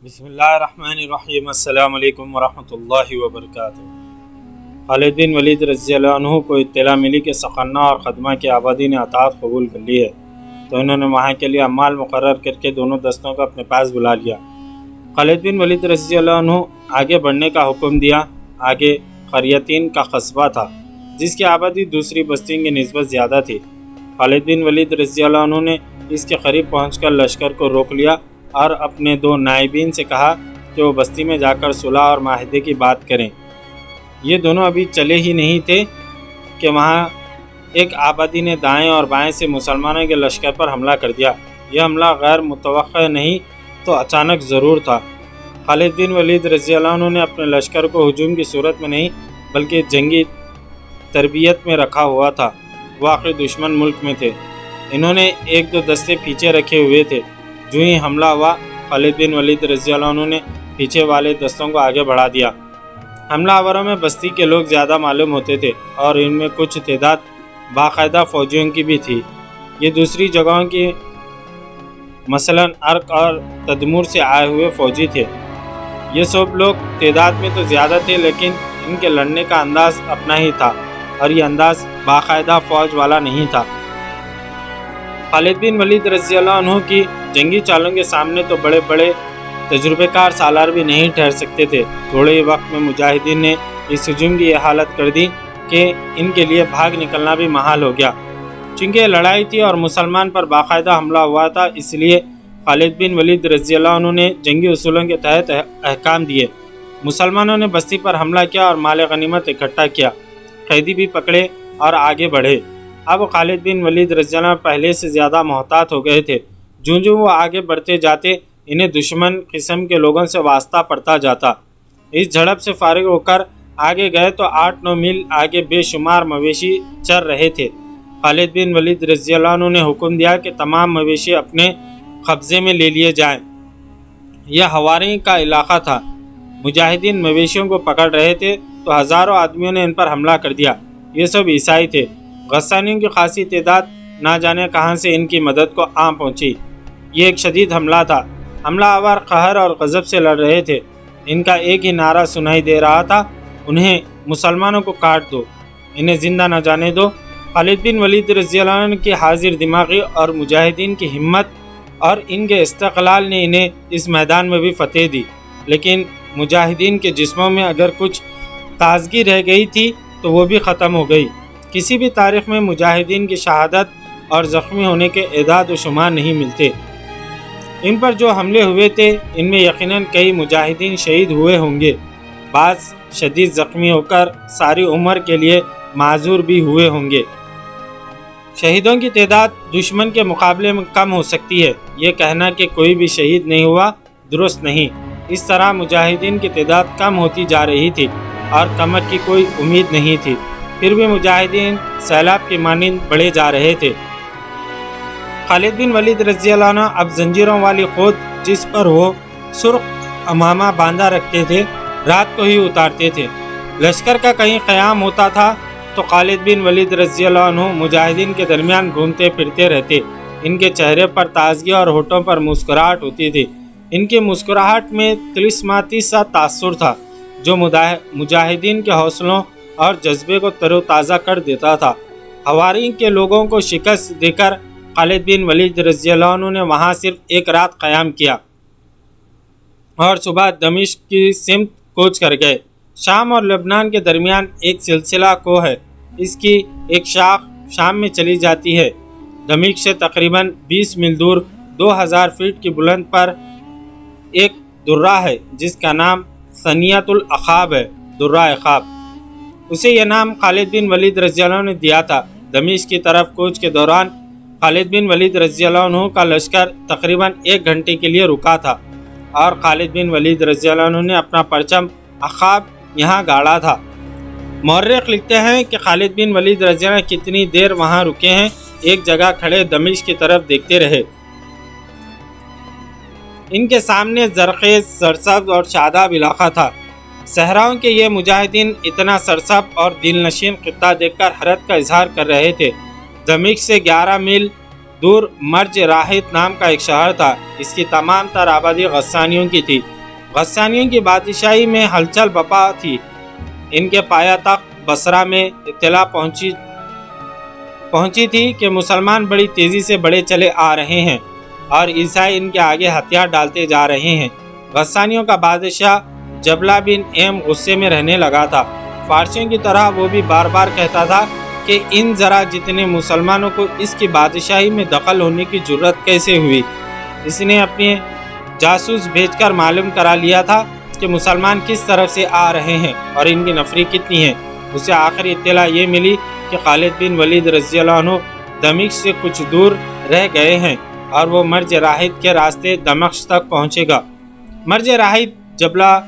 بسم اللہ الرحمن الرحیم۔ السلام علیکم ورحمۃ اللہ وبرکاتہ۔ خالد بن ولید رضی اللہ عنہ کو اطلاع ملی کہ سقنہ اور خدمہ کی آبادی نے اطاعت قبول کر لی ہے، تو انہوں نے وہاں کے لیے عمال مقرر کر کے دونوں دستوں کو اپنے پاس بلا لیا۔ خالد بن ولید رضی اللہ عنہ آگے بڑھنے کا حکم دیا۔ آگے قریتین کا قصبہ تھا جس کی آبادی دوسری بستیوں کی نسبت زیادہ تھی۔ خالد بن ولید رضی اللہ عنہ نے اس کے قریب پہنچ کر لشکر کو روک لیا اور اپنے دو نائبین سے کہا کہ وہ بستی میں جا کر صلح اور معاہدے کی بات کریں۔ یہ دونوں ابھی چلے ہی نہیں تھے کہ وہاں ایک آبادی نے دائیں اور بائیں سے مسلمانوں کے لشکر پر حملہ کر دیا۔ یہ حملہ غیر متوقع نہیں تو اچانک ضرور تھا۔ خالد بن ولید رضی اللہ عنہ نے اپنے لشکر کو ہجوم کی صورت میں نہیں بلکہ جنگی تربیت میں رکھا ہوا تھا۔ واقعی دشمن ملک میں تھے۔ انہوں نے ایک دو دستے پیچھے رکھے ہوئے تھے۔ جو ہی حملہ ہوا، خالد بن ولید رضی اللہ عنہ نے پیچھے والے دستوں کو آگے بڑھا دیا۔ حملہ آوروں میں بستی کے لوگ زیادہ معلوم ہوتے تھے اور ان میں کچھ تعداد باقاعدہ فوجیوں کی بھی تھی۔ یہ دوسری جگہوں کی مثلاً عرق اور تدمور سے آئے ہوئے فوجی تھے۔ یہ سب لوگ تعداد میں تو زیادہ تھے لیکن ان کے لڑنے کا انداز اپنا ہی تھا اور یہ انداز باقاعدہ فوج والا نہیں تھا۔ خالد بن ولید رضی اللہ عنہ کی جنگی چالوں کے سامنے تو بڑے بڑے تجربے کار سالار بھی نہیں ٹھہر سکتے تھے۔ تھوڑے ہی وقت میں مجاہدین نے اس ہجوم کی یہ حالت کر دی کہ ان کے لیے بھاگ نکلنا بھی محال ہو گیا۔ چونکہ لڑائی تھی اور مسلمان پر باقاعدہ حملہ ہوا تھا، اس لیے خالد بن ولید رضی اللہ عنہ نے جنگی اصولوں کے تحت احکام دیے۔ مسلمانوں نے بستی پر حملہ کیا اور مال غنیمت اکٹھا کیا، قیدی بھی پکڑے اور آگے بڑھے۔ اب خالد بن ولید رضی اللہ عنہ پہلے سے زیادہ محتاط ہو گئے تھے۔ جو وہ آگے بڑھتے جاتے انہیں دشمن قسم کے لوگوں سے واسطہ پڑتا جاتا۔ اس جھڑپ سے فارغ ہو کر آگے گئے تو 8-9 میل آگے بے شمار مویشی چر رہے تھے۔ خالد بن ولید رضی اللہ عنہ نے حکم دیا کہ تمام مویشی اپنے قبضے میں لے لیے جائیں۔ یہ ہواری کا علاقہ تھا۔ مجاہدین مویشیوں کو پکڑ رہے تھے تو ہزاروں آدمیوں نے ان پر حملہ کر دیا۔ یہ سب عیسائی تھے۔ غسانیوں کی خاصی تعداد نہ جانے کہاں سے ان کی مدد کو آ پہنچی۔ یہ ایک شدید حملہ تھا۔ حملہ آور قہر اور غضب سے لڑ رہے تھے۔ ان کا ایک ہی نعرہ سنائی دے رہا تھا، انہیں مسلمانوں کو کاٹ دو، انہیں زندہ نہ جانے دو۔ خالد بن ولید رضی اللہ عنہ کی حاضر دماغی اور مجاہدین کی ہمت اور ان کے استقلال نے انہیں اس میدان میں بھی فتح دی۔ لیکن مجاہدین کے جسموں میں اگر کچھ تازگی رہ گئی تھی تو وہ بھی ختم ہو گئی۔ کسی بھی تاریخ میں مجاہدین کی شہادت اور زخمی ہونے کے اعداد و شمار نہیں ملتے۔ ان پر جو حملے ہوئے تھے ان میں یقیناً کئی مجاہدین شہید ہوئے ہوں گے، بعض شدید زخمی ہو کر ساری عمر کے لیے معذور بھی ہوئے ہوں گے۔ شہیدوں کی تعداد دشمن کے مقابلے میں کم ہو سکتی ہے۔ یہ کہنا کہ کوئی بھی شہید نہیں ہوا درست نہیں۔ اس طرح مجاہدین کی تعداد کم ہوتی جا رہی تھی اور کمک کی کوئی امید نہیں تھی، پھر بھی مجاہدین سیلاب کی مانند بڑھے جا رہے تھے۔ خالد بن ولید رضی اللہ عنہ اب زنجیروں والی خود جس پر وہ سرخ امامہ باندھا رکھتے تھے رات کو ہی اتارتے تھے۔ لشکر کا کہیں قیام ہوتا تھا تو خالد بن ولید رضی اللہ عنہ مجاہدین کے درمیان گھومتے پھرتے رہتے۔ ان کے چہرے پر تازگی اور ہونٹوں پر مسکراہٹ ہوتی تھی۔ ان کی مسکراہٹ میں طلسماتی سا تاثر تھا جو مجاہدین کے حوصلوں اور جذبے کو تر و تازہ کر دیتا تھا۔ حواری کے لوگوں کو شکست دے کر خالد بن ولید رضی اللہ عنہ نے وہاں صرف ایک رات قیام کیا اور صبح دمشق کی سمت کوچ کر گئے۔ شام اور لبنان کے درمیان ایک سلسلہ کوہ ہے۔ اس کی ایک شاخ شام میں چلی جاتی ہے۔ دمشق سے تقریباً 20 میل دور 2000 فیٹ کی بلند پر ایک درہ ہے جس کا نام ثنیۃ العقاب ہے۔ درہ عقاب، اسے یہ نام خالد بن ولید رضی اللہ عنہ نے دیا تھا۔ دمشق کی طرف کوچ کے دوران خالد بن ولید رضی اللہ عنہ کا لشکر تقریباً 1 گھنٹے کے لیے رکا تھا اور خالد بن ولید رضی اللہ عنہ نے اپنا پرچم عقاب یہاں گاڑا تھا۔ مورخ لکھتے ہیں کہ خالد بن ولید رضی اللہ عنہ کتنی دیر وہاں رکے ہیں، ایک جگہ کھڑے دمشق کی طرف دیکھتے رہے۔ ان کے سامنے زرخیز، سرسبز اور شاداب علاقہ تھا۔ صحراؤں کے یہ مجاہدین اتنا سرسبز اور دل نشین خطہ دیکھ کر حیرت کا اظہار کر رہے تھے۔ دمشق سے 11 میل دور مرج راحت نام کا ایک شہر تھا۔ اس کی تمام تر آبادی غسانیوں کی تھی۔ غسانیوں کی بادشاہی میں ہلچل بپا تھی۔ ان کے پایا تخت بصرہ میں اطلاع پہنچی تھی کہ مسلمان بڑی تیزی سے بڑھے چلے آ رہے ہیں اور عیسائی ان کے آگے ہتھیار ڈالتے جا رہے ہیں۔ غسانیوں کا بادشاہ جبلہ بن ایم غصے میں رہنے لگا تھا۔ فارسیوں کی طرح وہ بھی بار بار کہتا تھا کہ ان ذرا جتنے مسلمانوں کو اس کی بادشاہی میں دخل ہونے کی جرت کیسے ہوئی۔ اس نے اپنے جاسوس بھیج کر معلوم کرا لیا تھا کہ مسلمان کس طرف سے آ رہے ہیں اور ان کی نفری کتنی ہے۔ اسے آخری اطلاع یہ ملی کہ خالد بن ولید رضی اللہ عنہ دمشق سے کچھ دور رہ گئے ہیں اور وہ مرج راحت کے راستے دمشق تک پہنچے گا۔ مرج راحت جبلہ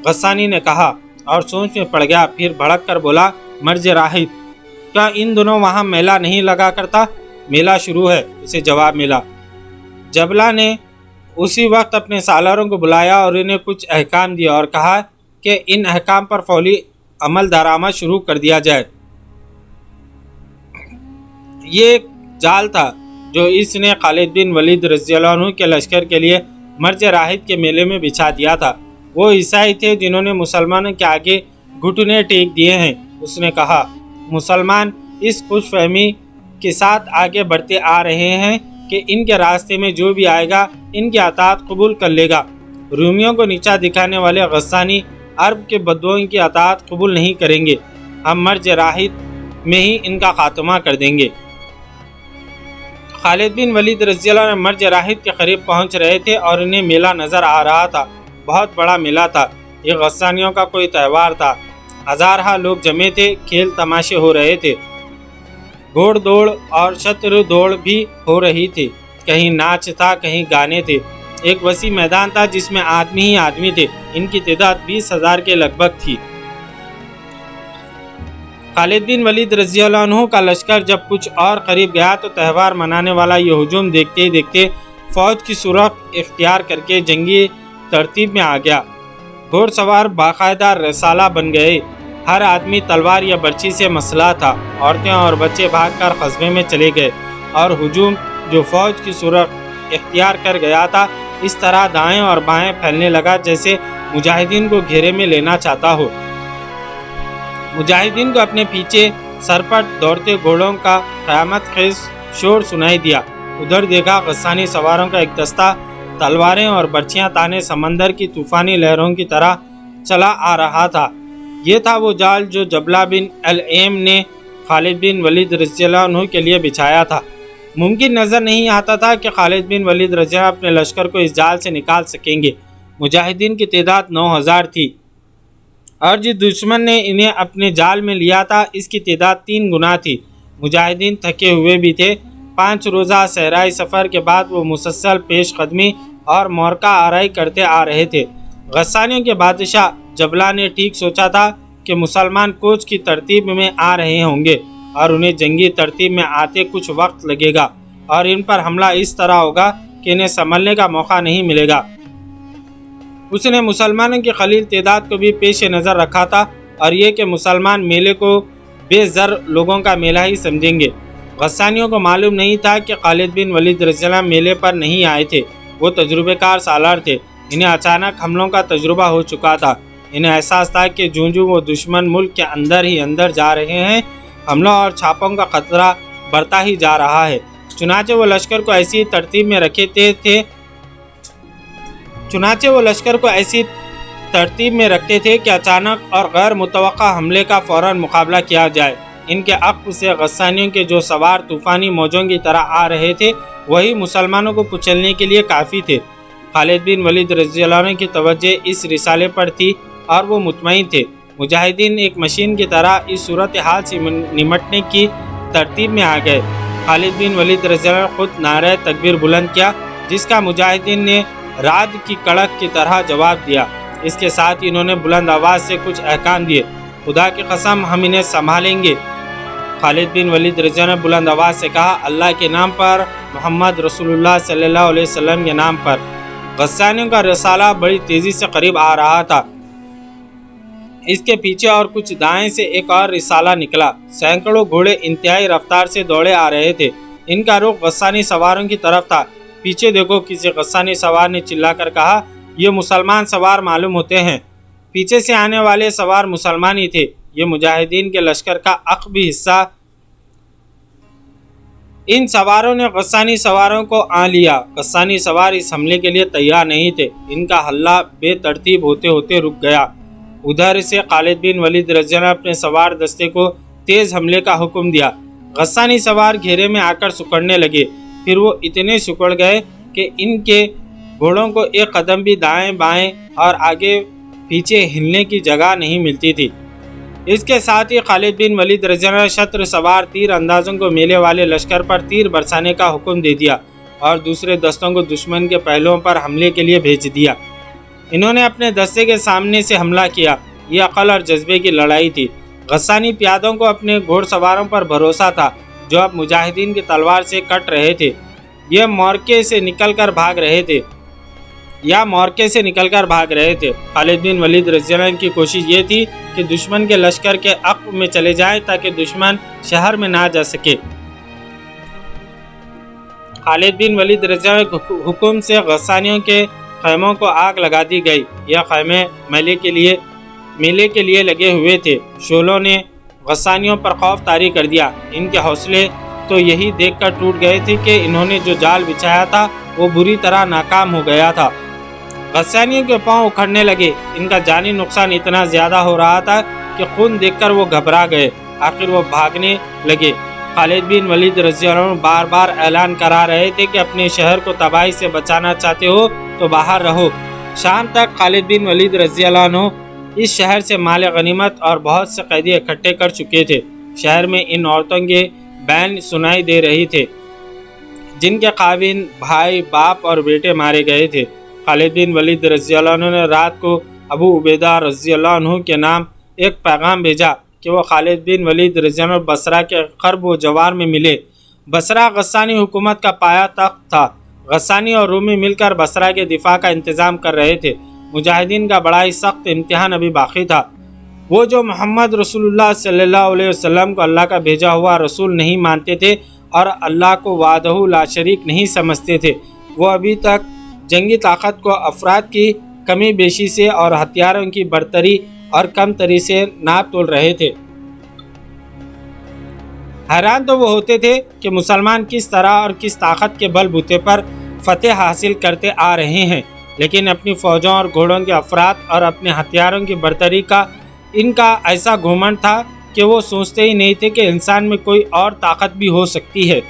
غسانی نے کہا اور سوچ میں پڑ گیا، پھر بھڑک کر بولا، مرج راحت، کیا ان دنوں وہاں میلہ نہیں لگا کرتا؟ میلہ شروع ہے، اسے جواب ملا۔ جبلہ نے اسی وقت اپنے سالاروں کو بلایا اور انہیں کچھ احکام دیا اور کہا کہ ان احکام پر فوری عمل درآمد شروع کر دیا جائے۔ یہ ایک جال تھا جو اس نے خالد بن ولید رضی اللہ عنہ کے لشکر کے لیے مرج راحت کے میلے میں بچھا دیا تھا۔ وہ عیسائی تھے جنہوں نے مسلمانوں کے آگے گھٹنے ٹیک دیے ہیں۔ اس نے کہا، مسلمان اس خوش فہمی کے ساتھ آگے بڑھتے آ رہے ہیں کہ ان کے راستے میں جو بھی آئے گا ان کی اطاعت قبول کر لے گا۔ رومیوں کو نیچا دکھانے والے غسانی عرب کے بدوؤں کی اطاعت قبول نہیں کریں گے۔ ہم مرج راحت میں ہی ان کا خاتمہ کر دیں گے۔ خالد بن ولید رضی اللہ عنہ مرج راحت کے قریب پہنچ رہے تھے اور انہیں میلہ نظر آ رہا تھا۔ بہت بڑا میلہ تھا۔ یہ غسانیوں کا کوئی تہوار تھا۔ ہزارہ لوگ جمع تھے، کھیل تماشے ہو رہے تھے، گھوڑ دوڑ اور شتر دوڑ بھی ہو رہی تھی۔ کہیں ناچ تھا، کہیں گانے تھے۔ ایک وسیع میدان تھا جس میں آدمی ہی آدمی تھے۔ ان کی تعداد 20,000 کے لگ بھگ تھی۔ خالد بن ولید رضی اللہ عنہ کا لشکر جب کچھ اور قریب گیا تو تہوار منانے والا یہ ہجوم دیکھتے ہی دیکھتے فوج کی صورت اختیار کر کے جنگی ترتیب میں آ گیا۔ گھوڑ سوار باقاعدہ رسالہ بن گئے۔ ہر آدمی تلوار یا برچی سے مسلح تھا۔ عورتیں اور بچے بھاگ کر قصبے میں چلے گئے اور ہجوم جو فوج کی صورت اختیار کر گیا تھا اس طرح دائیں اور بائیں پھیلنے لگا جیسے مجاہدین کو گھیرے میں لینا چاہتا ہو۔ مجاہدین کو اپنے پیچھے سرپٹ دوڑتے گھوڑوں کا قیامت خیز شور سنائی دیا۔ ادھر دیکھا، غسانی سواروں کا ایک دستہ تلواریں اور برچیاں تانے سمندر کی طوفانی لہروں کی طرح چلا آ رہا تھا۔ یہ تھا وہ جال جو جبلہ بن ایم نے خالد بن ولید رضی اللہ عنہ کے لیے بچھایا تھا۔ ممکن نظر نہیں آتا تھا کہ خالد بن ولید رضی اللہ عنہ اپنے لشکر کو اس جال سے نکال سکیں گے۔ مجاہدین کی تعداد 9,000 تھی اور جس دشمن نے انہیں اپنے جال میں لیا تھا اس کی تعداد 3 گنا تھی۔ مجاہدین تھکے ہوئے بھی تھے۔ 5 روزہ صحرائی سفر کے بعد وہ مسلسل پیش قدمی اور مورکہ آرائی کرتے آ رہے تھے۔ غسانیوں کے بادشاہ جبلہ نے ٹھیک سوچا تھا کہ مسلمان کوچ کی ترتیب میں آ رہے ہوں گے اور انہیں جنگی ترتیب میں آتے کچھ وقت لگے گا اور ان پر حملہ اس طرح ہوگا کہ انہیں سنبھلنے کا موقع نہیں ملے گا۔ اس نے مسلمانوں کی قلیل تعداد کو بھی پیش نظر رکھا تھا اور یہ کہ مسلمان میلے کو بے زر لوگوں کا میلہ ہی سمجھیں گے۔ غسانیوں کو معلوم نہیں تھا کہ خالد بن ولید رضی اللہ عنہ میلے پر نہیں آئے تھے۔ وہ تجربہ کار سالار تھے۔ انہیں اچانک حملوں کا تجربہ ہو چکا تھا۔ انہیں احساس تھا کہ جوں وہ دشمن ملک کے اندر ہی اندر جا رہے ہیں، حملوں اور چھاپوں کا خطرہ بڑھتا ہی جا رہا ہے۔ چنانچہ وہ لشکر کو ایسی ترتیب میں رکھتے تھے کہ اچانک اور غیر متوقع حملے کا فوراً مقابلہ کیا جائے۔ ان کے عقب سے غسانیوں کے جو سوار طوفانی موجوں کی طرح آ رہے تھے وہی مسلمانوں کو کچلنے کے لیے کافی تھے۔ خالد بن ولید رضی اللہ عنہ کی توجہ اس رسالے پر تھی اور وہ مطمئن تھے۔ مجاہدین ایک مشین کی طرح اس صورتحال سے نمٹنے کی ترتیب میں آ گئے۔ خالد بن ولید رضی اللہ عنہ خود نعرہ تکبیر بلند کیا جس کا مجاہدین نے رعد کی کڑک کی طرح جواب دیا۔ اس کے ساتھ انہوں نے بلند آواز سے کچھ احکام دیے۔ خدا کی قسم ہم انہیں سنبھالیں گے۔ خالد بن ولید رضی اللہ عنہ نے بلند آواز سے کہا، اللہ کے نام پر، محمد رسول اللہ صلی اللہ علیہ وسلم کے نام پر۔ غسانیوں کا رسالہ بڑی تیزی سے قریب آ رہا تھا۔ اس کے پیچھے اور کچھ دائیں سے ایک اور رسالہ نکلا۔ سینکڑوں گھوڑے انتہائی رفتار سے دوڑے آ رہے تھے۔ ان کا رخ غسانی سواروں کی طرف تھا۔ پیچھے دیکھو، کسی غسانی سوار نے چلا کر کہا، یہ مسلمان سوار معلوم ہوتے ہیں۔ پیچھے سے آنے والے سوار مسلمان ہی تھے، یہ مجاہدین کے لشکر کا عقبی حصہ۔ ان سواروں نے غسانی سواروں کو آن لیا۔ غسانی سوار اس حملے کے لیے تیار نہیں تھے، ان کا حملہ بے ترتیب ہوتے ہوتے رک گیا۔ ادھر سے خالد بن ولید رضی اللہ عنہ اپنے سوار دستے کو تیز حملے کا حکم دیا۔ غسانی سوار گھیرے میں آ کر سکڑنے لگے، پھر وہ اتنے سکڑ گئے کہ ان کے گھوڑوں کو ایک قدم بھی دائیں بائیں اور آگے پیچھے ہلنے کی جگہ نہیں ملتی تھی۔ اس کے ساتھ ہی خالد بن ولید رضی اللہ عنہ شتر سوار تیر اندازوں کو میلے والے لشکر پر تیر برسانے کا حکم دے دیا اور دوسرے دستوں کو دشمن کے پہلوؤں پر حملے کے لیے بھیج دیا۔ انہوں نے اپنے دستے کے سامنے سے حملہ کیا۔ یہ عقل اور جذبے کی لڑائی تھی۔ غسانی پیادوں کو اپنے گھوڑ سواروں پر بھروسہ تھا جو اب مجاہدین کی تلوار سے کٹ رہے تھے۔ یہ مورکے سے نکل کر بھاگ رہے تھے۔ خالد بن ولید رضی اللہ عنہ کی کوشش یہ تھی کہ دشمن کے لشکر کے عقب میں چلے جائیں تاکہ دشمن شہر میں نہ جا سکے۔ خالد بن ولید رضی اللہ عنہ کے حکم سے غسانیوں کے خیموں کو آگ لگا دی گئی۔ یہ خیمے میلے کے لیے لگے ہوئے تھے۔ شعلوں نے غسانیوں پر خوف طاری کر دیا۔ ان کے حوصلے تو یہی دیکھ کر ٹوٹ گئے تھے کہ انہوں نے جو جال بچھایا تھا وہ بری طرح ناکام ہو گیا تھا۔ غسانیوں کے پاؤں اکھڑنے لگے۔ ان کا جانی نقصان اتنا زیادہ ہو رہا تھا کہ خون دیکھ کر وہ گھبرا گئے۔ آخر وہ بھاگنے لگے۔ خالد بن ولید رضی اللہ عنہ بار بار اعلان کرا رہے تھے کہ اپنے شہر کو تباہی سے بچانا چاہتے ہو تو باہر رہو۔ شام تک خالد بن ولید رضی اللہ عنہ اس شہر سے مال غنیمت اور بہت سے قیدی اکٹھے کر چکے تھے۔ شہر میں ان عورتوں کے بین سنائی دے رہی تھے جن کے خاوند، بھائی، باپ اور بیٹے مارے گئے تھے۔ خالد بن ولید رضی اللہ عنہ نے رات کو ابو عبیدہ رضی اللہ عنہ کے نام ایک پیغام بھیجا کہ وہ خالد بن ولید رضی اللہ عنہ بصرہ کے قرب و جوار میں ملے۔ بصرہ غسانی حکومت کا پایہ تخت تھا۔ غسانی اور رومی مل کر بصرہ کے دفاع کا انتظام کر رہے تھے۔ مجاہدین کا بڑا ہی سخت امتحان ابھی باقی تھا۔ وہ جو محمد رسول اللہ صلی اللہ علیہ وسلم کو اللہ کا بھیجا ہوا رسول نہیں مانتے تھے اور اللہ کو وحدہ لا شریک نہیں سمجھتے تھے، وہ ابھی تک جنگی طاقت کو افراد کی کمی بیشی سے اور ہتھیاروں کی برتری اور کم تری سے ناپ تول رہے تھے۔ حیران تو وہ ہوتے تھے کہ مسلمان کس طرح اور کس طاقت کے بل بوتے پر فتح حاصل کرتے آ رہے ہیں، لیکن اپنی فوجوں اور گھوڑوں کے افراد اور اپنے ہتھیاروں کی برتری کا ان کا ایسا گھمنڈ تھا کہ وہ سوچتے ہی نہیں تھے کہ انسان میں کوئی اور طاقت بھی ہو سکتی ہے،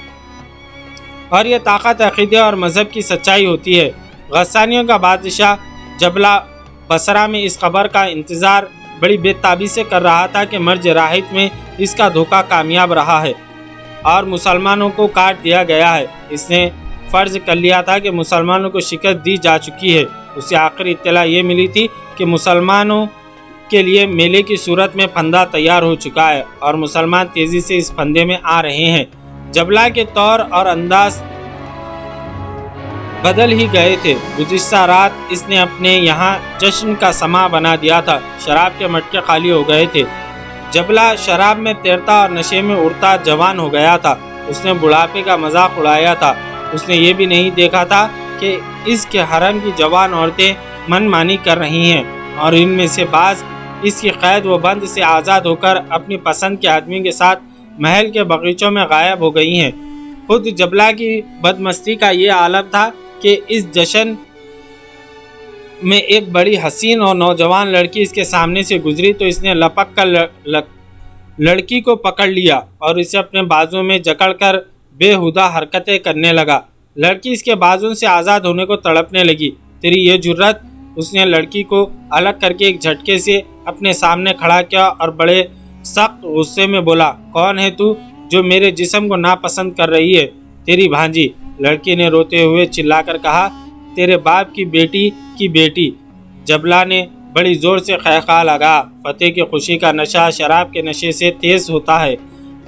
اور یہ طاقت عقیدے اور مذہب کی سچائی ہوتی ہے۔ غسانیوں کا بادشاہ جبلہ بصرہ میں اس خبر کا انتظار بڑی بے تابی سے کر رہا تھا کہ مرج راحت میں اس کا دھوکہ کامیاب رہا ہے اور مسلمانوں کو کاٹ دیا گیا ہے۔ اس نے فرض کر لیا تھا کہ مسلمانوں کو شکست دی جا چکی ہے۔ اسے آخری اطلاع یہ ملی تھی کہ مسلمانوں کے لیے میلے کی صورت میں پھندا تیار ہو چکا ہے اور مسلمان تیزی سے اس پھندے میں آ رہے ہیں۔ جبلہ کے طور اور انداز بدل ہی گئے تھے۔ گزشتہ رات اس نے اپنے یہاں جشن کا سما بنا دیا تھا۔ شراب کے مٹکے خالی ہو گئے تھے۔ جبلہ شراب میں تیرتا اور نشے میں اڑتا جوان ہو گیا تھا۔ اس نے بڑھاپے کا مذاق اڑایا تھا۔ اس نے یہ بھی نہیں دیکھا تھا کہ اس کے حرم کی جوان عورتیں من مانی کر رہی ہیں اور ان میں سے بعض اس کی قید و بند سے آزاد ہو کر اپنی پسند کے آدمی کے ساتھ محل کے باغیچوں میں غائب ہو گئی ہیں۔ خود جبلہ کی بدمستی کا یہ عالم تھا کہ اس جشن میں ایک بڑی حسین اور نوجوان لڑکی اس کے سامنے سے گزری تو اس نے لپک کر لڑکی کو پکڑ لیا اور اسے اپنے بازوں میں جکڑ کر بے ہودہ حرکتیں کرنے لگا۔ لڑکی اس کے بازوں سے آزاد ہونے کو تڑپنے لگی۔ تیری یہ جرت! اس نے لڑکی کو الگ کر کے ایک جھٹکے سے اپنے سامنے کھڑا کیا اور بڑے سخت غصے میں بولا، کون ہے تو جو میرے جسم کو ناپسند کر رہی ہے؟ تیری بھانجی! لڑکی نے روتے ہوئے چلا کر کہا، تیرے باپ کی بیٹی کی بیٹی۔ جبلہ نے بڑی زور سے خیخا لگا۔ فتح کی خوشی کا نشہ شراب کے نشے سے تیز ہوتا ہے۔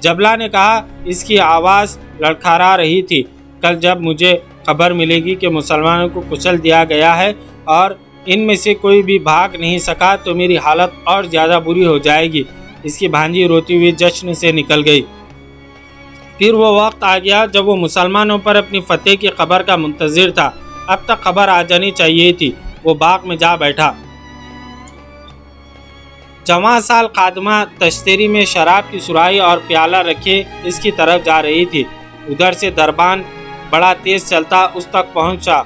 جبلہ نے کہا، اس کی آواز لڑکھڑا رہی تھی، کل جب مجھے خبر ملے گی کہ مسلمانوں کو کچل دیا گیا ہے اور ان میں سے کوئی بھی بھاگ نہیں سکا تو میری حالت اور زیادہ بری ہو جائے گی۔ اس کی بھانجی روتی ہوئی جشن سے نکل گئی۔ پھر وہ وقت آ گیا جب وہ مسلمانوں پر اپنی فتح کی خبر کا منتظر تھا۔ اب تک خبر آ جانی چاہیے تھی۔ وہ باغ میں جا بیٹھا۔ جواں سال خادمہ تشتری میں شراب کی سراہی اور پیالہ رکھے اس کی طرف جا رہی تھی۔ ادھر سے دربان بڑا تیز چلتا اس تک پہنچا۔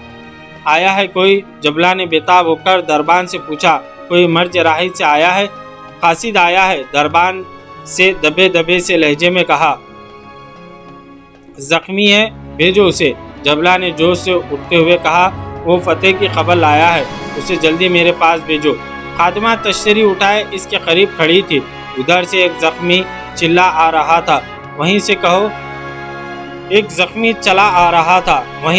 آیا ہے کوئی؟ جبلہ نے بےتاب ہو کر دربان سے پوچھا۔ کوئی مرج راہد سے آیا ہے؟ قاصد آیا ہے، دربان سے دبے دبے سے لہجے میں کہا۔ زخمی ہے، بھیجو اسے۔ جبلہ نے جوش سے اٹھتے ہوئے کہا۔ وہ فتح کی خبر لایا ہے، اسے جلدی میرے پاس بھیجو۔ خادمہ تشتری اٹھائے اس کے قریب کھڑی تھی۔ ادھر سے ایک زخمی چلا آ رہا تھا، وہیں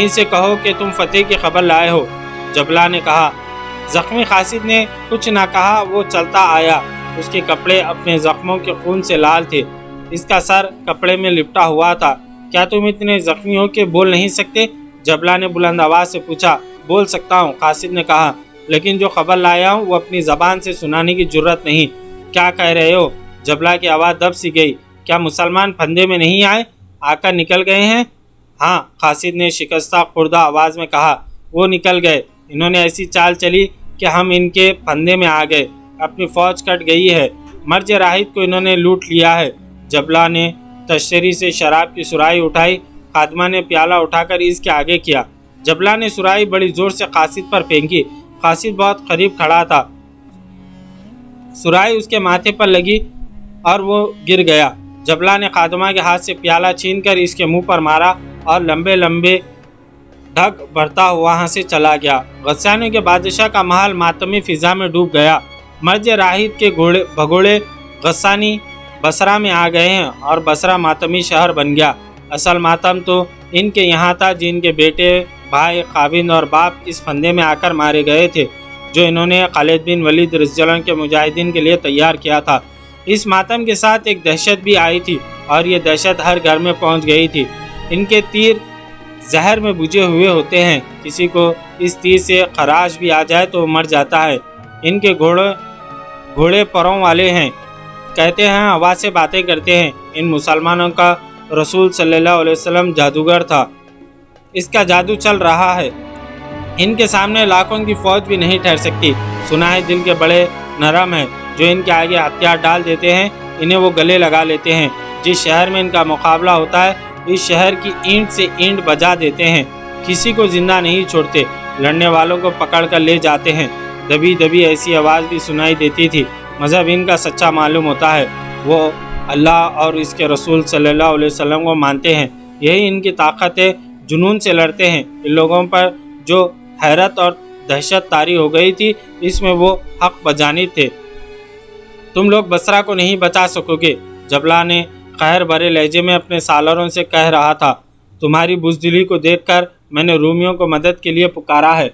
سے کہو کہ تم فتح کی خبر لائے ہو۔ جبلہ نے کہا۔ زخمی قاصد نے کچھ نہ کہا، وہ چلتا آیا۔ اس کے کپڑے اپنے زخموں کے خون سے لال تھے، اس کا سر کپڑے میں لپٹا ہوا تھا۔ کیا تم اتنے زخمی ہو کہ بول نہیں سکتے؟ جبلہ نے بلند آواز سے پوچھا۔ بول سکتا ہوں، قاصد نے کہا، لیکن جو خبر لایا ہوں وہ اپنی زبان سے سنانے کی جرت نہیں۔ کیا کہہ رہے ہو؟ جبلہ کی آواز دب سی گئی۔ کیا مسلمان پھندے میں نہیں آئے؟ آ کر نکل گئے ہیں؟ ہاں، قاصد نے شکستہ خوردہ آواز میں کہا۔ وہ نکل گئے، انہوں نے ایسی چال چلی کہ ہم ان کے پھندے میں آ گئے۔ اپنی فوج کٹ گئی ہے، مرج راہد کو انہوں نے لوٹ لیا ہے۔ جبلہ نے تشتری سے شراب کی سراہی اٹھائی۔ خادمہ نے پیالہ اٹھا کر اس کے آگے کیا۔ جبلہ نے سراہی بڑی زور سے قاصد پر پھینکی۔ قاصد بہت قریب کھڑا تھا، سراہی اس کے ماتھے پر لگی اور وہ گر گیا۔ جبلہ نے خادمہ کے ہاتھ سے پیالہ چھین کر اس کے منہ پر مارا اور لمبے لمبے ڈھک بھرتا ہوا وہاں سے چلا گیا۔ غسانیوں کے بادشاہ کا محل ماتمی فضا میں ڈوب گیا۔ مرج راہد کے بھگوڑے غسانی بصرہ میں آ گئے ہیں اور بصرہ ماتمی شہر بن گیا۔ اصل ماتم تو ان کے یہاں تھا جن کے بیٹے، بھائی، خاوند اور باپ اس پھندے میں آ کر مارے گئے تھے جو انہوں نے خالد بن ولید رضی اللہ عنہ کے مجاہدین کے لیے تیار کیا تھا۔ اس ماتم کے ساتھ ایک دہشت بھی آئی تھی اور یہ دہشت ہر گھر میں پہنچ گئی تھی۔ ان کے تیر زہر میں بجھے ہوئے ہوتے ہیں، کسی کو اس تیر سے خراش بھی آ جائے تو وہ مر جاتا ہے۔ ان کے گھوڑے پروں والے ہیں، کہتے ہیں ہوا سے باتیں کرتے ہیں۔ ان مسلمانوں کا رسول صلی اللہ علیہ وسلم جادوگر تھا، اس کا جادو چل رہا ہے، ان کے سامنے لاکھوں کی فوج بھی نہیں ٹھہر سکتی۔ سنا ہے دل کے بڑے نرم ہیں، جو ان کے آگے ہتھیار ڈال دیتے ہیں انہیں وہ گلے لگا لیتے ہیں۔ جس شہر میں ان کا مقابلہ ہوتا ہے اس شہر کی اینٹ سے اینٹ بجا دیتے ہیں، کسی کو زندہ نہیں چھوڑتے، لڑنے والوں کو پکڑ کر لے جاتے ہیں۔ دبی دبی ایسی آواز بھی سنائی دیتی تھی۔ مذہب ان کا سچا معلوم ہوتا ہے، وہ اللہ اور اس کے رسول صلی اللہ علیہ وسلم کو مانتے ہیں، یہی ان کی طاقت ہے، جنون سے لڑتے ہیں۔ ان لوگوں پر جو حیرت اور دہشت طاری ہو گئی تھی اس میں وہ حق بجانب تھے۔ تم لوگ بصرہ کو نہیں بچا سکو گے، جبلہ نے قہر بھرے لہجے میں اپنے سالاروں سے کہہ رہا تھا۔ تمہاری بزدلی کو دیکھ کر میں نے رومیوں کو مدد کے لیے پکارا ہے۔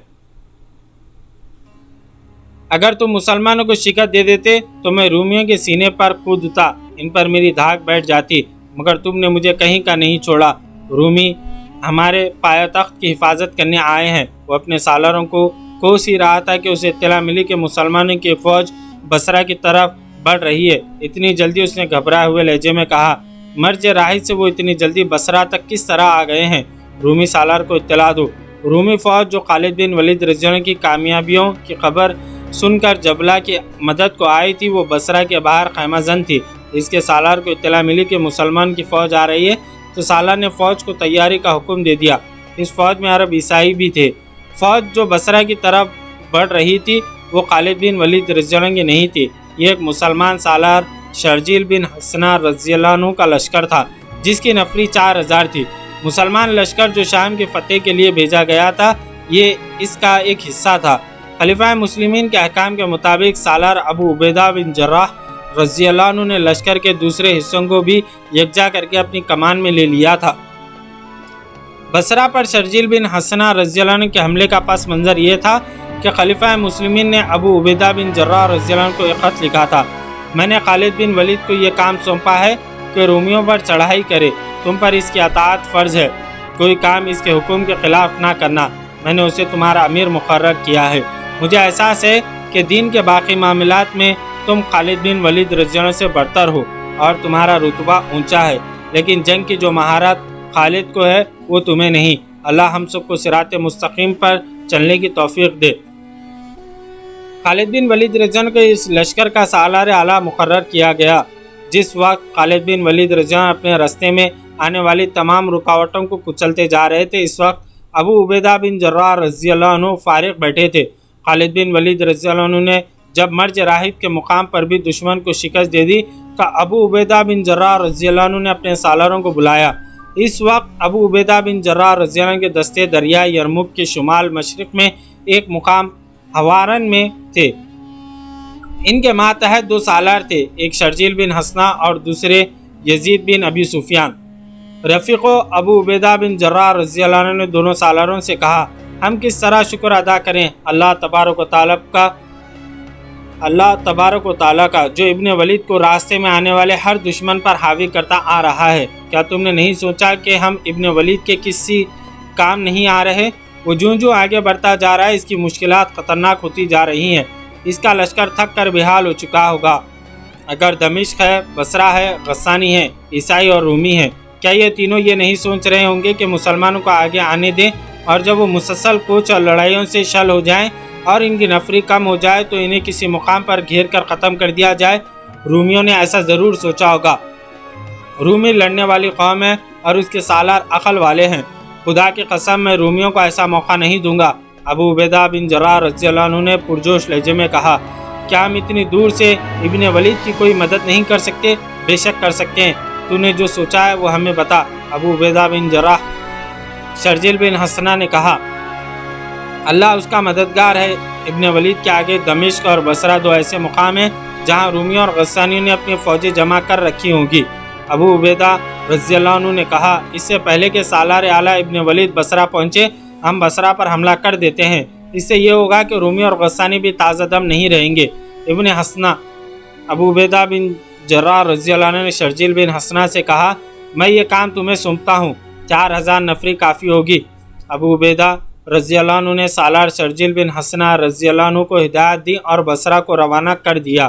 اگر تم مسلمانوں کو شکست دے دیتے تو میں رومیوں کے سینے پر کودتا، ان پر میری دھاک بیٹھ جاتی، مگر تم نے مجھے کہیں کا نہیں چھوڑا۔ رومی ہمارے پایہ تخت کی حفاظت کرنے آئے ہیں۔ وہ اپنے سالاروں کو کوس ہی رہا تھا کہ اسے اطلاع ملی کہ مسلمانوں کی فوج بصرہ کی طرف بڑھ رہی ہے۔ اتنی جلدی اس نے گھبرائے ہوئے لہجے میں کہا۔ مرج راہد سے وہ اتنی جلدی بصرہ تک کس طرح آ گئے ہیں؟ رومی سالار کو اطلاع دو۔ رومی فوج جو خالد بن ولید رضی اللہ عنہ کی کامیابیوں کی خبر سن کر جبلہ کی مدد کو آئی تھی، وہ بصرہ کے باہر خیمہ زن تھی۔ اس کے سالار کو اطلاع ملی کہ مسلمان کی فوج آ رہی ہے تو سالار نے فوج کو تیاری کا حکم دے دیا۔ اس فوج میں عرب عیسائی بھی تھے۔ فوج جو بصرہ کی طرف بڑھ رہی تھی وہ خالد بن ولید رضی اللہ عنہ کی نہیں تھی، یہ ایک مسلمان سالار شرجیل بن حسنہ رضی اللہ عنہ کا لشکر تھا جس کی نفری 4000 تھی۔ مسلمان لشکر جو شام کی فتح کے لیے بھیجا گیا تھا یہ اس کا ایک حصہ تھا۔ خلیفہ مسلمین کے احکام کے مطابق سالار ابو عبیدہ بن جراح رضی اللہ عنہ نے لشکر کے دوسرے حصوں کو بھی یکجا کر کے اپنی کمان میں لے لیا تھا۔ بصرہ پر شرجیل بن حسنہ رضی اللہ عنہ کے حملے کا پس منظر یہ تھا کہ خلیفہ مسلمین نے ابو عبیدہ بن جراح رضی اللہ عنہ کو ایک خط لکھا تھا۔ میں نے خالد بن ولید کو یہ کام سونپا ہے کہ رومیوں پر چڑھائی کرے، تم پر اس کی اطاعت فرض ہے، کوئی کام اس کے حکم کے خلاف نہ کرنا، میں نے اسے تمہارا امیر مقرر کیا ہے۔ مجھے احساس ہے کہ دین کے باقی معاملات میں تم خالد بن ولید رضی اللہ عنہ سے برتر ہو اور تمہارا رتبہ اونچا ہے، لیکن جنگ کی جو مہارت خالد کو ہے وہ تمہیں نہیں۔ اللہ ہم سب کو صراط مستقیم پر چلنے کی توفیق دے۔ خالد بن ولید رضی اللہ عنہ کو اس لشکر کا سالار اعلیٰ مقرر کیا گیا۔ جس وقت خالد بن ولید رضی اللہ عنہ اپنے راستے میں آنے والی تمام رکاوٹوں کو کچلتے جا رہے تھے، اس وقت ابو عبیدہ بن جراح رضی اللہ عنہ فارغ بیٹھے تھے۔ خالد بن ولید رضی اللہ عنہ نے جب مرج راحت کے مقام پر بھی دشمن کو شکست دے دی تو ابو عبیدہ بن جراح رضی اللہ عنہ نے اپنے سالاروں کو بلایا۔ اس وقت ابو عبیدہ بن جراح رضی اللہ عنہ کے دستے دریائے یرموک کے شمال مشرق میں ایک مقام حوارن میں تھے۔ ان کے ماتحت دو سالار تھے، ایک شرجیل بن حسنہ اور دوسرے یزید بن ابی سفیان۔ رفیق ابو عبیدہ بن جراح رضی اللہ عنہ نے دونوں سالاروں سے کہا، ہم کس طرح شکر ادا کریں اللہ تبارک و تعالیٰ کا جو ابن ولید کو راستے میں آنے والے ہر دشمن پر حاوی کرتا آ رہا ہے۔ کیا تم نے نہیں سوچا کہ ہم ابن ولید کے کسی کام نہیں آ رہے؟ وہ جوں آگے بڑھتا جا رہا ہے، اس کی مشکلات خطرناک ہوتی جا رہی ہیں۔ اس کا لشکر تھک کر بحال ہو چکا ہوگا۔ اگر دمشق ہے، بصرہ ہے، غسانی ہے، عیسائی اور رومی ہے، کیا یہ تینوں یہ نہیں سوچ رہے ہوں گے کہ مسلمانوں کو آگے آنے دیں، اور جب وہ مسلسل کوچ اور لڑائیوں سے شل ہو جائیں اور ان کی نفری کم ہو جائے تو انہیں کسی مقام پر گھیر کر ختم کر دیا جائے؟ رومیوں نے ایسا ضرور سوچا ہوگا۔ رومی لڑنے والی قوم ہے اور اس کے سالار عقل والے ہیں۔ خدا کی قسم میں رومیوں کو ایسا موقع نہیں دوں گا۔ ابو عبیدہ بن جراح رضی اللہ عنہ نے پرجوش لہجے میں کہا، کیا ہم اتنی دور سے ابن ولید کی کوئی مدد نہیں کر سکتے؟ بے شک کر سکتے ہیں، تو نے جو سوچا ہے وہ ہمیں بتا۔ ابو عبیدہ بن جراح شرجیل بن حسنہ نے کہا، اللہ اس کا مددگار ہے۔ ابن ولید کے آگے دمشق اور بصرہ دو ایسے مقام ہیں جہاں رومیوں اور غسانیوں نے اپنی فوجیں جمع کر رکھی ہوں گی۔ ابو عبیدہ رضی اللہ عنہ نے کہا، اس سے پہلے کہ سالار اعلیٰ ابن ولید بصرہ پہنچے ہم بصرہ پر حملہ کر دیتے ہیں۔ اس سے یہ ہوگا کہ رومی اور غسانی بھی تازہ دم نہیں رہیں گے۔ ابن حسنہ ابو عبیدہ بن جراح رضی اللہ عنہ نے شرجیل بن حسنہ سے کہا، میں یہ کام تمہیں سونپتا ہوں، 4000 نفری کافی ہوگی۔ ابو عبیدہ رضی اللہ عنہ نے سالار شرجیل بن حسنہ رضی اللہ عنہ کو ہدایت دی اور بصرہ کو روانہ کر دیا۔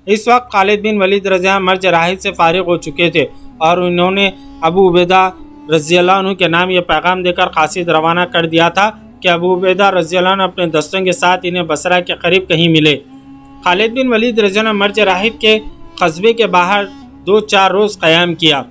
اس وقت خالد بن ولید رضی اللہ عنہ مرج راحت سے فارغ ہو چکے تھے اور انہوں نے ابو عبیدہ رضی اللہ عنہ کے نام یہ پیغام دے کر قاصد روانہ کر دیا تھا کہ ابو عبیدہ رضی اللہ عنہ اپنے دستوں کے ساتھ انہیں بصرہ کے قریب کہیں ملے۔ خالد بن ولید رضی اللہ عنہ مرج راحت کے قصبے کے باہر 2-4 روز قیام کیا۔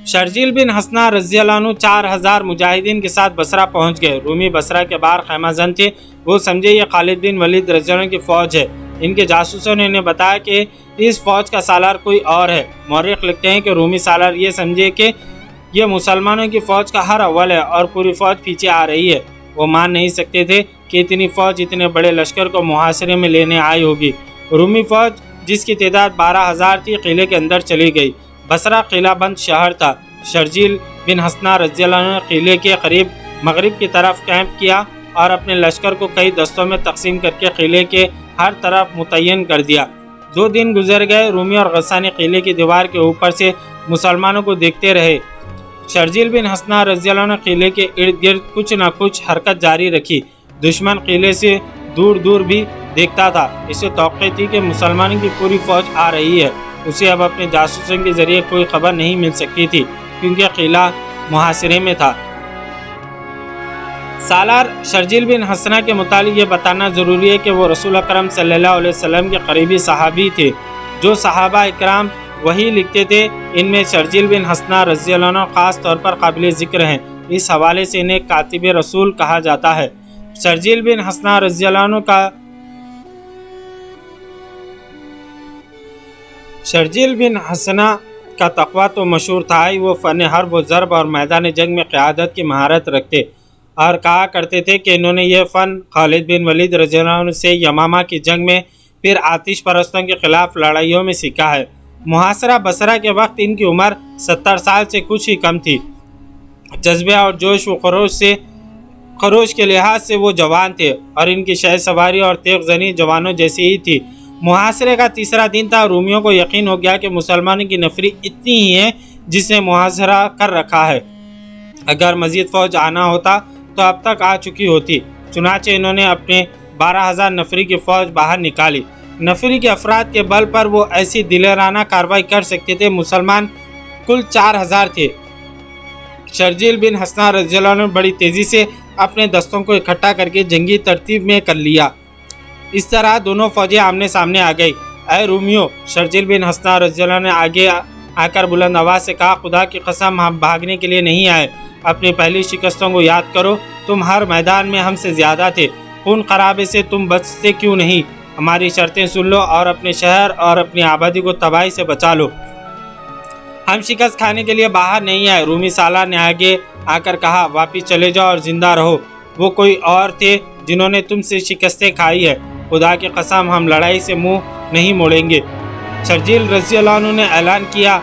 شرجیل بن حسنہ رضی اللہ عنہ 4000 مجاہدین کے ساتھ بصرہ پہنچ گئے۔ رومی بصرہ کے باہر خیمہ زن تھے، وہ سمجھے یہ خالد بن ولید رضی اللہ عنہ کی فوج ہے۔ ان کے جاسوسوں نے انہیں بتایا کہ اس فوج کا سالار کوئی اور ہے۔ مورخ لکھتے ہیں کہ رومی سالار یہ سمجھے کہ یہ مسلمانوں کی فوج کا ہر اول ہے اور پوری فوج پیچھے آ رہی ہے۔ وہ مان نہیں سکتے تھے کہ اتنی فوج اتنے بڑے لشکر کو محاصرے میں لینے آئی ہوگی۔ رومی فوج جس کی تعداد 12000 تھی قلعے کے اندر چلی گئی۔ بصرہ قلعہ بند شہر تھا۔ شرجیل بن حسنہ رضی اللہ عنہ نے قلعے کے قریب مغرب کی طرف کیمپ کیا اور اپنے لشکر کو کئی دستوں میں تقسیم کر کے قلعے کے ہر طرف متعین کر دیا۔ 2 دن گزر گئے، رومی اور غسانی قلعے کی دیوار کے اوپر سے مسلمانوں کو دیکھتے رہے۔ شرجیل بن حسنہ رضی اللہ عنہ قلعے کے ارد گرد کچھ نہ کچھ حرکت جاری رکھی۔ دشمن قلعے سے دور دور بھی دیکھتا تھا۔ اسے توقع تھی کہ مسلمانوں کی پوری فوج آ رہی ہے۔ اسے اب اپنے جاسوسوں کے ذریعے کوئی خبر نہیں مل سکتی تھی کیونکہ قلعہ محاصرے میں تھا۔ سالار شرجیل بن حسنہ کے متعلق یہ بتانا ضروری ہے کہ وہ رسول اکرم صلی اللہ علیہ وسلم کے قریبی صحابی تھے۔ جو صحابہ اکرام وہی لکھتے تھے ان میں شرجیل بن حسنہ رضی اللہ عنہ خاص طور پر قابل ذکر ہیں۔ اس حوالے سے انہیں کاتب رسول کہا جاتا ہے۔ شرجیل بن حسنہ رضی اللہ عنہ کا شرجیل بن حسنہ کا تقویٰ تو مشہور تھا ہی، وہ فن حرب و ضرب اور میدان جنگ میں قیادت کی مہارت رکھتے اور کہا کرتے تھے کہ انہوں نے یہ فن خالد بن ولید رضی اللہ عنہ سے یمامہ کی جنگ میں پھر آتش پرستوں کے خلاف لڑائیوں میں سیکھا ہے۔ محاصرہ بصرہ کے وقت ان کی عمر 70 سال سے کچھ ہی کم تھی۔ جذبہ اور جوش و خروش کے لحاظ سے وہ جوان تھے اور ان کی شہ سواری اور تیغ زنی جوانوں جیسی ہی تھی۔ محاصرے کا تیسرا دن تھا۔ رومیوں کو یقین ہو گیا کہ مسلمانوں کی نفری اتنی ہی ہے جس نے محاصرہ کر رکھا ہے۔ اگر مزید فوج آنا ہوتا تو اب تک آ چکی ہوتی۔ چنانچہ انہوں نے اپنے 12000 نفری کی فوج باہر نکالی۔ نفری کے افراد کے بل پر وہ ایسی دلیرانہ کارروائی کر سکتے تھے۔ مسلمان کل 4000 تھے۔ شرجیل بن حسنہ رضی اللہ عنہ نے بڑی تیزی سے اپنے دستوں کو اکٹھا کر کے جنگی ترتیب میں کر لیا۔ اس طرح دونوں فوجیں آمنے سامنے آ گئی۔ اے رومیو، شرجیل بن حسنہ رضی اللہ عنہ نے آگے آ کر بلند آواز سے کہا، خدا کی قسم ہم بھاگنے کے لیے نہیں آئے۔ اپنی پہلی شکستوں کو یاد کرو، تم ہر میدان میں ہم سے زیادہ تھے، خون خرابے سے تم بچتے کیوں نہیں؟ ہماری شرطیں سن لو اور اپنے شہر اور اپنی آبادی کو تباہی سے بچا لو۔ ہم شکست کھانے کے لیے باہر نہیں آئے۔ رومی سالار نے آگے آ کر کہا، واپس چلے جاؤ اور زندہ رہو، وہ کوئی اور تھے جنہوں نے تم سے شکستیں کھائی ہے۔ خدا کی قسم ہم لڑائی سے منہ نہیں موڑیں گے۔ شرجیل رضی اللہ عنہ نے اعلان کیا،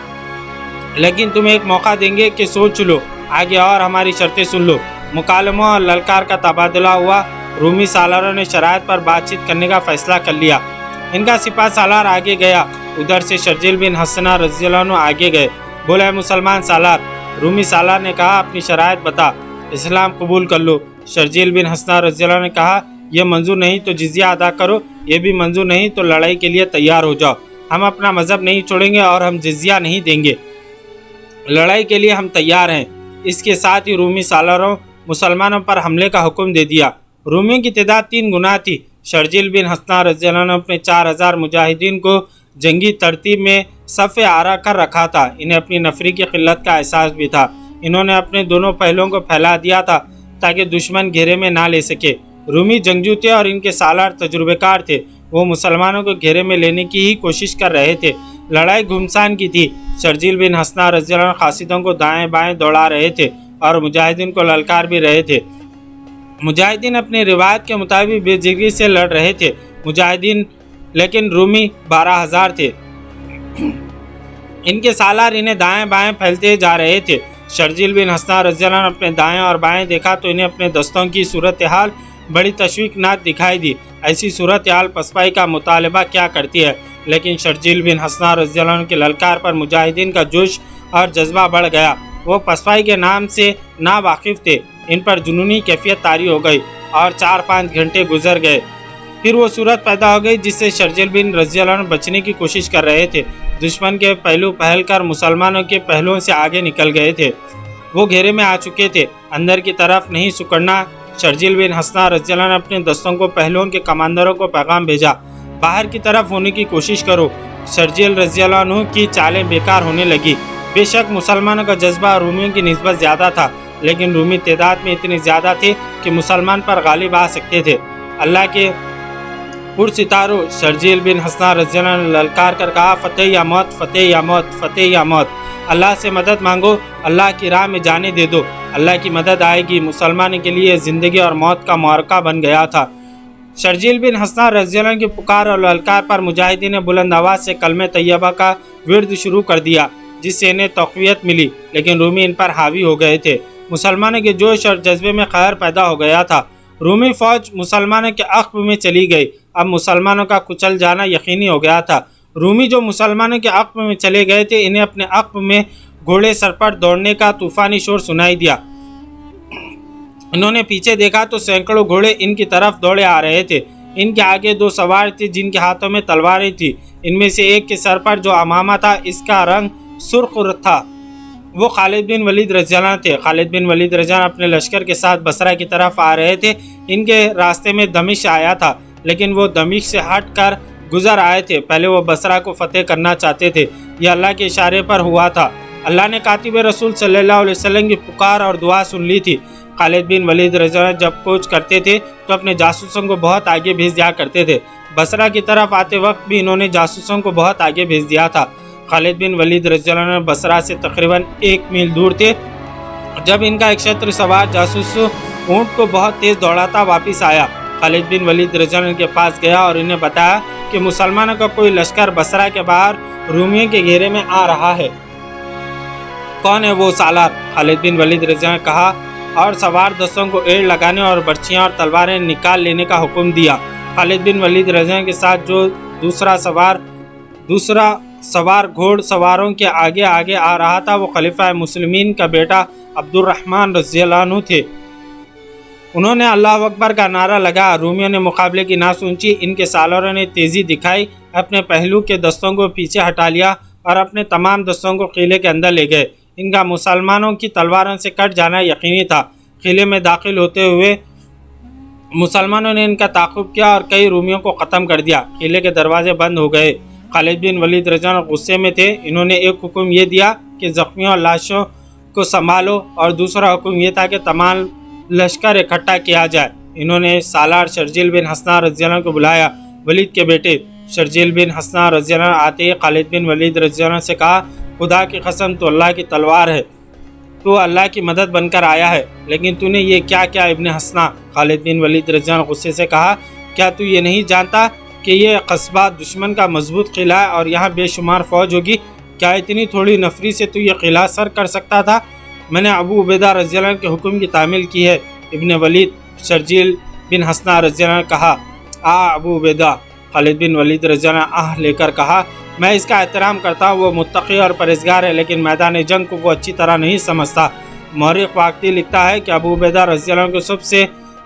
لیکن تم ایک موقع دیں گے کہ سوچ لو آگے اور ہماری شرطیں سن لو۔ مکالموں اور للکار کا تبادلہ ہوا۔ رومی سالاروں نے شرائط پر بات چیت کرنے کا فیصلہ کر لیا۔ ان کا سپاہ سالار آگے گیا، ادھر سے شرجیل بن حسنہ رضی اللہ عنہ آگے گئے۔ بولا، مسلمان سالار۔ رومی سالار نے کہا، اپنی شرائط بتا، اسلام قبول کر لو۔ شرجیل بن حسنہ رضی اللہ عنہ نے کہا، یہ منظور نہیں تو جزیہ ادا کرو، یہ بھی منظور نہیں تو لڑائی کے لیے تیار ہو جاؤ۔ ہم اپنا مذہب نہیں چھوڑیں گے اور ہم جزیہ نہیں دیں گے، لڑائی کے لیے ہم تیار ہیں۔ اس کے ساتھ ہی رومی سالاروں مسلمانوں پر حملے کا حکم دے دیا۔ رومیوں کی تعداد 3 گنا تھی۔ شرجیل بن حسنہ رضی اللہ عنہ اپنے 4000 مجاہدین کو جنگی ترتیب میں صف آرا کر رکھا تھا۔ انہیں اپنی نفری کی قلت کا احساس بھی تھا۔ انہوں نے اپنے دونوں پہلوؤں کو پھیلا دیا تھا تاکہ دشمن گھیرے میں نہ لے سکے۔ رومی جنگجو تھے اور ان کے سالار تجربے کار تھے۔ وہ مسلمانوں کو گھیرے میں لینے کی ہی کوشش کر رہے تھے۔ لڑائی گھمسان کی تھی۔ شرجیل بن حسنہ رضی اللہ عنہ قاصدوں کو دائیں بائیں دوڑا رہے تھے اور مجاہدین کو للکار بھی رہے تھے۔ مجاہدین اپنی روایت کے مطابق بے جگری سے لڑ رہے تھے، مجاہدین لیکن رومی 12000 تھے۔ ان کے سالار انہیں دائیں بائیں پھیلتے جا رہے تھے۔ شرجیل بن حسنہ رضی اللہ عنہ اپنے دائیں اور بائیں دیکھا تو انہیں اپنے دستوں کی صورتحال بڑی تشویشناک دکھائی دی۔ ایسی صورتحال پسپائی کا مطالبہ کیا کرتی ہے، لیکن شرجیل بن حسنہ رضی اللہ عنہ کی للکار پر مجاہدین کا جوش اور جذبہ بڑھ گیا۔ وہ پسپائی کے نام سے نا واقف تھے۔ ان پر جنونی کیفیت طاری ہو گئی اور 4-5 گھنٹے گزر گئے۔ پھر وہ صورت پیدا ہو گئی جس سے شرجیل بن رضی اللہ عنہ بچنے کی کوشش کر رہے تھے۔ دشمن کے پہلو پہل کر مسلمانوں کے پہلوؤں سے آگے نکل گئے تھے۔ وہ گھیرے میں آ چکے تھے۔ اندر کی طرف نہیں سکڑنا۔ شرجیل بن حسنہ رضی اللہ عنہ اپنے دستوں کو پہلوؤں کے کماندروں کو پیغام بھیجا، باہر کی طرف ہونے کی کوشش کرو۔ شرجیل رضی اللہ عنہ کی چالیں بیکار ہونے لگی۔ بے شک مسلمانوں کا جذبہ رومیوں کی نسبت زیادہ تھا، لیکن رومی تعداد میں اتنے زیادہ تھے کہ مسلمان پر غالب آ سکتے تھے۔ اللہ کے پرستاروں، شرجیل بن حسنہ رضی اللہ عنہ نے للکار کر کہا، فتح یا موت، فتح یا موت، فتح یا موت۔ اللہ سے مدد مانگو، اللہ کی راہ میں جانے دے دو، اللہ کی مدد آئے گی۔ مسلمان کے لیے زندگی اور موت کا معرکہ بن گیا تھا۔ شرجیل بن حسنہ رضی اللہ عنہ کی پکار اور للکار پر مجاہدین نے بلند آواز سے کلمہ طیبہ کا ورد شروع کر دیا، جس سے انہیں تقویت ملی، لیکن رومی ان پر حاوی ہو گئے تھے۔ مسلمانوں کے جوش اور جذبے میں قہر پیدا ہو گیا تھا۔ رومی فوج مسلمانوں کے عقب میں چلی گئی۔ اب مسلمانوں کا کچل جانا یقینی ہو گیا تھا۔ رومی جو مسلمانوں کے عقب میں چلے گئے تھے، انہیں اپنے عقب میں گھوڑے سر پر دوڑنے کا طوفانی شور سنائی دیا۔ انہوں نے پیچھے دیکھا تو سینکڑوں گھوڑے ان کی طرف دوڑے آ رہے تھے۔ ان کے آگے 2 سوار تھے جن کے ہاتھوں میں تلواریں تھیں۔ ان میں سے ایک کے سر پر جو عمامہ تھا اس کا رنگ سرخ تھا۔ وہ خالد بن ولید رضی اللہ عنہ تھے۔ خالد بن ولید رضی اللہ عنہ اپنے لشکر کے ساتھ بصرہ کی طرف آ رہے تھے۔ ان کے راستے میں دمشق آیا تھا، لیکن وہ دمشق سے ہٹ کر گزر آئے تھے۔ پہلے وہ بصرہ کو فتح کرنا چاہتے تھے۔ یہ اللہ کے اشارے پر ہوا تھا۔ اللہ نے کاتب رسول صلی اللہ علیہ وسلم کی پکار اور دعا سن لی تھی۔ خالد بن ولید رضی اللہ عنہ جب کوچ کرتے تھے تو اپنے جاسوسوں کو بہت آگے بھیج دیا کرتے تھے۔ بصرہ کی طرف آتے وقت بھی انہوں نے جاسوسوں کو بہت آگے بھیج دیا تھا۔ خالد بن ولید رضی اللہ عنہ بصرہ سے تقریباً 1 میل دور تھے جب ان کا ایک چھتر سوار جاسوس اونٹ کو بہت تیز دوڑاتا واپس آیا۔ خالد بن ولید رضی اللہ عنہ کے پاس گیا اور انہیں بتایا کہ مسلمانوں کا کوئی لشکر بصرہ کے باہر رومیوں کے گھیرے میں آ رہا ہے۔ کون ہے وہ سالار؟ خالد بن ولید رضی اللہ عنہ نے کہا اور سوار دستوں کو ایڑ لگانے اور برچیاں اور تلواریں نکال لینے کا حکم دیا۔ خالد بن ولید رضی اللہ عنہ کے ساتھ جو دوسرا سوار گھوڑ سواروں کے آگے آگے آ رہا تھا وہ خلیفہ مسلمین کا بیٹا عبد الرحمن رضی اللہ عنہ تھے۔ انہوں نے اللہ اکبر کا نعرہ لگا۔ رومیوں نے مقابلے کی نہ سوچی۔ ان کے سالاروں نے تیزی دکھائی، اپنے پہلو کے دستوں کو پیچھے ہٹا لیا اور اپنے تمام دستوں کو قلعے کے اندر لے گئے۔ ان کا مسلمانوں کی تلواروں سے کٹ جانا یقینی تھا۔ قلعے میں داخل ہوتے ہوئے مسلمانوں نے ان کا تعاقب کیا اور کئی رومیوں کو ختم کر دیا۔ قلعے کے دروازے بند ہو گئے۔ خالد بن ولید رضی اللہ عنہ غصے میں تھے۔ انہوں نے ایک حکم یہ دیا کہ زخمیوں اور لاشوں کو سنبھالو، اور دوسرا حکم یہ تھا کہ تمام لشکر اکٹھا کیا جائے۔ انہوں نے سالار شرجیل بن حسنہ رضی اللہ عنہ کو بلایا۔ ولید کے بیٹے شرجیل بن حسنہ رضی اللہ عنہ آتے ہی خالد بن ولید رضی اللہ عنہ سے کہا، خدا کی قسم تو اللہ کی تلوار ہے، تو اللہ کی مدد بن کر آیا ہے، لیکن تو نے یہ کیا کیا ابن حسنہ؟ خالد بن ولید رضی اللہ عنہ غصے سے کہا، کیا تو یہ نہیں جانتا کہ یہ قصبہ دشمن کا مضبوط قلعہ ہے اور یہاں بے شمار فوج ہوگی؟ کیا اتنی تھوڑی نفری سے تو یہ قلعہ سر کر سکتا تھا؟ میں نے ابو عبیدہ رضی اللہ عنہ کے حکم کی تعمیل کی ہے۔ ابن ولید شرجیل بن حسنہ رضی اللہ عنہ کہا، ابو عبیدہ۔ خالد بن ولید رضی اللہ عنہ لے کر کہا، میں اس کا احترام کرتا ہوں، وہ متقی اور پرہیزگار ہے، لیکن میدان جنگ کو وہ اچھی طرح نہیں سمجھتا۔ مورخ واقعی لکھتا ہے کہ ابو عبیدہ رضی اللہ عنہ کو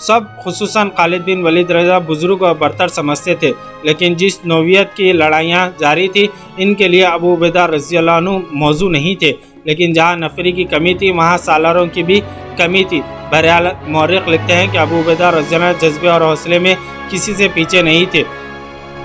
سب خصوصاً خالد بن ولید رضی اللہ عنہ بزرگ اور برتر سمجھتے تھے، لیکن جس نوعیت کی لڑائیاں جاری تھی ان کے لیے ابو عبیدہ رضی اللہ عنہ موضوع نہیں تھے، لیکن جہاں نفری کی کمی تھی وہاں سالاروں کی بھی کمی تھی۔ بہرحال مورخ لکھتے ہیں کہ ابو عبیدہ رضی اللہ عنہ جذبے اور حوصلے میں کسی سے پیچھے نہیں تھے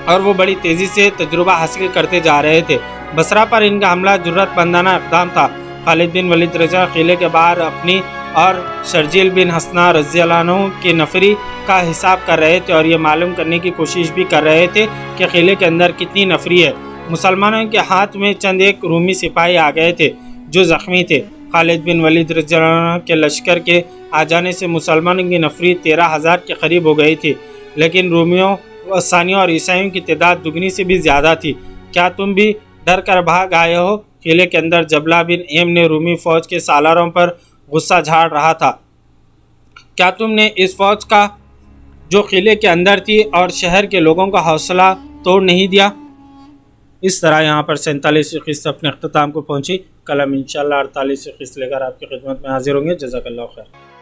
اور وہ بڑی تیزی سے تجربہ حاصل کرتے جا رہے تھے۔ بصرہ پر ان کا حملہ جرأت مندانہ اقدام تھا۔ خالد بن ولید رضی اللہ عنہ قلعے کے باہر اپنی اور شرجیل بن حسنہ رضی اللہ عنہ کی نفری کا حساب کر رہے تھے اور یہ معلوم کرنے کی کوشش بھی کر رہے تھے کہ قلعے کے اندر کتنی نفری ہے۔ مسلمانوں کے ہاتھ میں چند ایک رومی سپاہی آ گئے تھے جو زخمی تھے۔ خالد بن ولید رضی اللہ عنہ کے لشکر کے آ جانے سے مسلمانوں کی نفری 13,000 کے قریب ہو گئی تھی، لیکن رومیوں، عثمانیوں اور عیسائیوں کی تعداد دگنی سے بھی زیادہ تھی۔ کیا تم بھی ڈر کر بھاگ آئے ہو؟ قلعے کے اندر جبلہ بن ایم نے رومی فوج کے سالاروں پر غصہ جھاڑ رہا تھا۔ کیا تم نے اس فوج کا جو قلعے کے اندر تھی اور شہر کے لوگوں کا حوصلہ توڑ نہیں دیا؟ اس طرح یہاں پر 47ویں قسط اپنے اختتام کو پہنچی۔ کل ہم انشاءاللہ 48ویں قسط لے کر آپ کی خدمت میں حاضر ہوں گے۔ جزاک اللہ خیر۔